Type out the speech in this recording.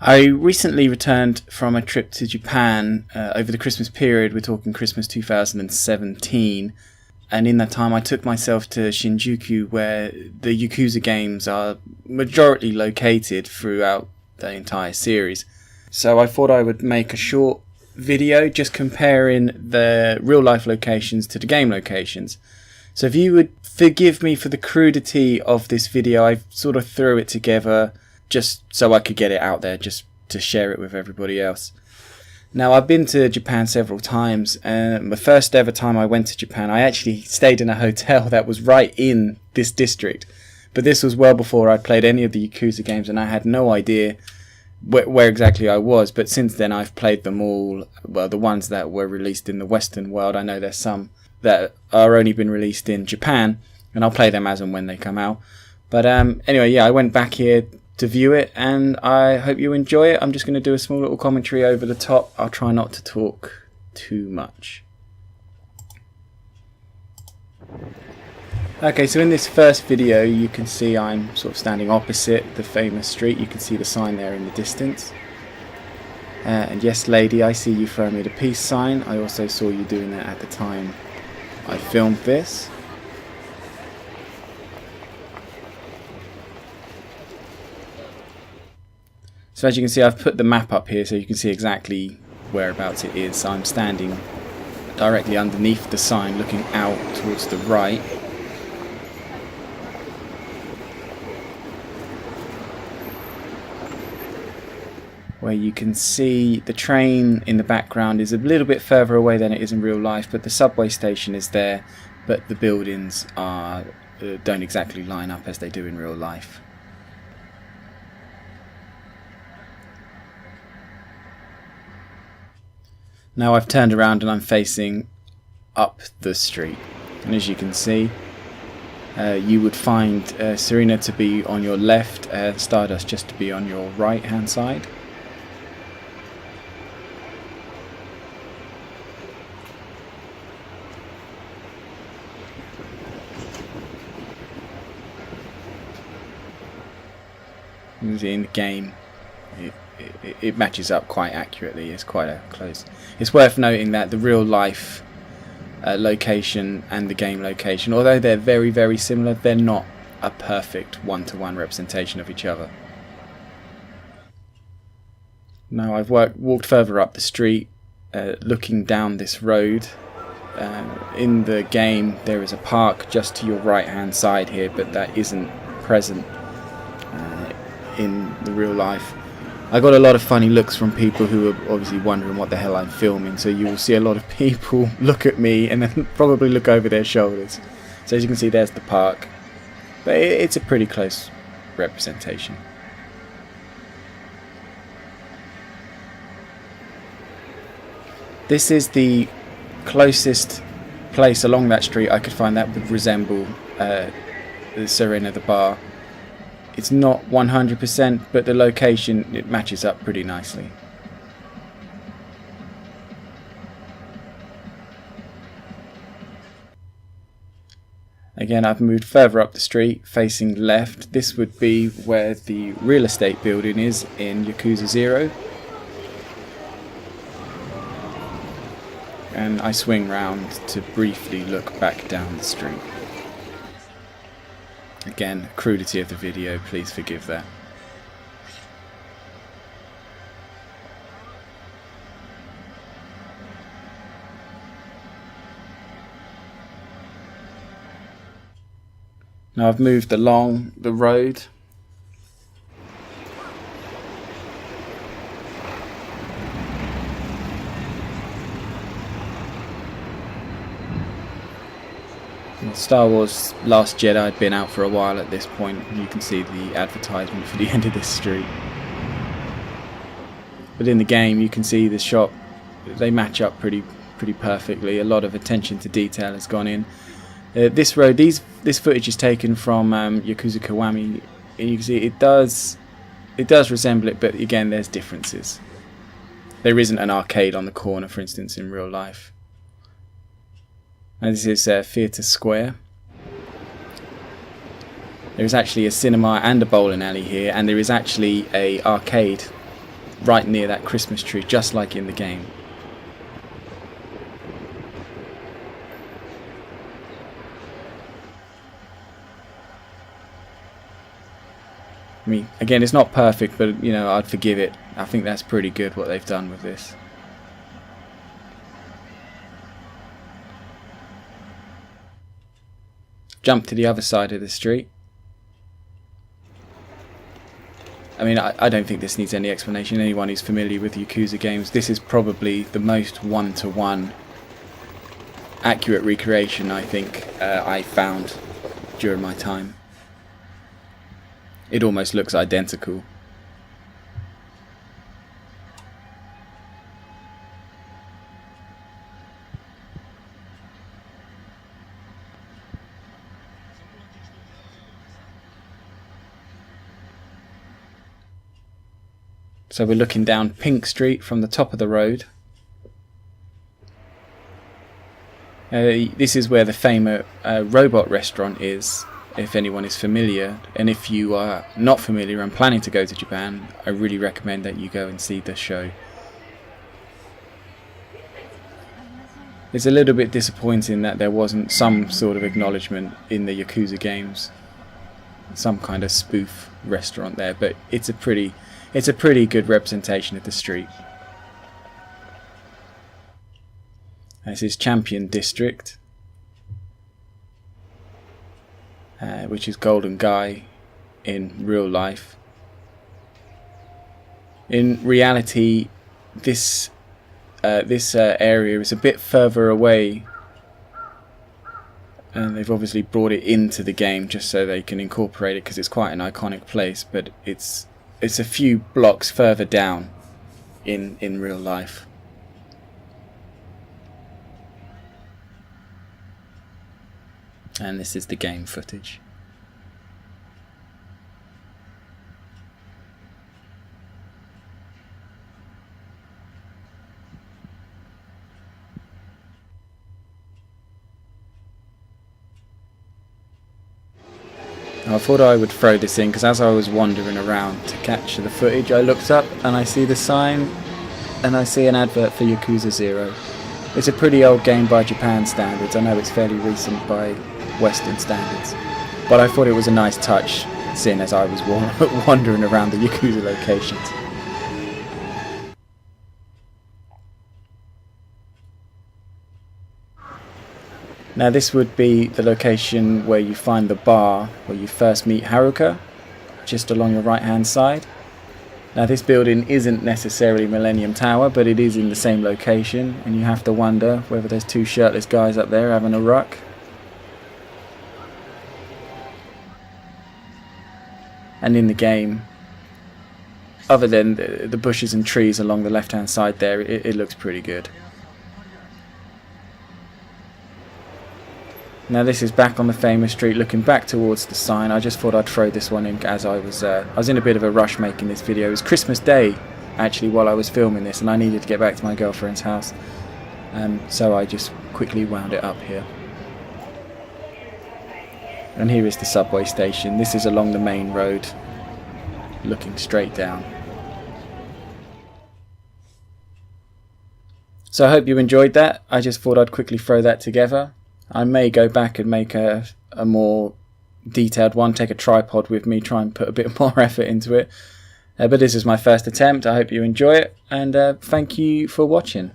I recently returned from a trip to Japan over the Christmas period. We're talking Christmas 2017. And in that time I took myself to Shinjuku, where the Yakuza games are majority located throughout the entire series. So I thought I would make a short video just comparing the real life locations to the game locations. So if you would forgive me for the crudity of this video, I sort of threw it together just so I could get it out there, just to share it with everybody else. Now, I've been to Japan several times, and the first ever time I went to Japan, I actually stayed in a hotel that was right in this district. But this was well before I played any of the Yakuza games, and I had no idea where exactly I was. But since then, I've played them all. Well, the ones that were released in the Western world. I know there's some that are only been released in Japan, and I'll play them as and when they come out. But anyway, yeah, I went back here to view it, and I hope you enjoy it. I'm just going to do a small little commentary over the top. I'll try not to talk too much. Okay, so in this first video you can see I'm sort of standing opposite the famous street. You can see the sign there in the distance. And yes, lady, I see you throwing me the peace sign. I also saw you doing that at the time I filmed this. So as you can see, I've put the map up here so you can see exactly whereabouts it is. I'm standing directly underneath the sign, looking out towards the right. Where you can see the train in the background is a little bit further away than it is in real life, but the subway station is there, but the buildings don't exactly line up as they do in real life. Now I've turned around and I'm facing up the street, and as you can see, you would find Serena to be on your left, Stardust just to be on your right hand side. In the game, it matches up quite accurately. It's quite a close. It's worth noting that the real life location and the game location, although they're very, very similar, they're not a perfect one-to-one representation of each other. Now I've walked further up the street, looking down this road. In the game there is a park just to your right hand side here, but that isn't present in the real life. I got a lot of funny looks from people who are obviously wondering what the hell I'm filming, so you will see a lot of people look at me and then probably look over their shoulders. So as you can see, there's the park, but it's a pretty close representation. This is the closest place along that street I could find that would resemble the Serena the bar. It's not 100%, but the location, it matches up pretty nicely. Again, I've moved further up the street, facing left. This would be where the real estate building is in Yakuza 0. And I swing round to briefly look back down the street. Again, crudity of the video, please forgive that. Now I've moved along the road. Star Wars Last Jedi had been out for a while at this point. You can see the advertisement for the end of this street. But in the game you can see the shot, they match up pretty perfectly. A lot of attention to detail has gone in. This road, this footage is taken from Yakuza Kiwami, and you can see it does resemble it, but again there's differences. There isn't an arcade on the corner, for instance, in real life. And this is Theatre Square. There is actually a cinema and a bowling alley here, and there is actually a arcade right near that Christmas tree, just like in the game. I mean, again, it's not perfect, but you know, I'd forgive it. I think that's pretty good what they've done with this. Jump to the other side of the street. I mean, I don't think this needs any explanation. Anyone who's familiar with Yakuza games, this is probably the most one-to-one accurate recreation I think I found during my time. It almost looks identical. So we're looking down Pink Street from the top of the road. This is where the famous robot restaurant is, if anyone is familiar. And if you are not familiar and planning to go to Japan, I really recommend that you go and see the show. It's a little bit disappointing that there wasn't some sort of acknowledgement in the Yakuza games. Some kind of spoof restaurant there, but it's a pretty good representation of the street. This is Champion District, which is Golden Guy in real life. In reality, this area is a bit further away, and they've obviously brought it into the game just so they can incorporate it because it's quite an iconic place, but it's a few blocks further down in real life. And this is the game footage. I thought I would throw this in because as I was wandering around to catch the footage, I looked up and I see the sign and I see an advert for Yakuza 0. It's a pretty old game by Japan standards. I know it's fairly recent by Western standards, but I thought it was a nice touch seeing as I was wandering around the Yakuza locations. Now this would be the location where you find the bar where you first meet Haruka, just along your right hand side. Now this building isn't necessarily Millennium Tower, but it is in the same location, and you have to wonder whether there's two shirtless guys up there having a ruck. And in the game, other than the bushes and trees along the left hand side there, it looks pretty good. Now this is back on the famous street, looking back towards the sign. I just thought I'd throw this one in as I was in a bit of a rush making this video. It was Christmas Day actually while I was filming this, and I needed to get back to my girlfriend's house, so I just quickly wound it up here. And here is the subway station. This is along the main road, looking straight down. So I hope you enjoyed that. I just thought I'd quickly throw that together. I may go back and make a more detailed one, take a tripod with me, try and put a bit more effort into it. But this is my first attempt. I hope you enjoy it, and thank you for watching.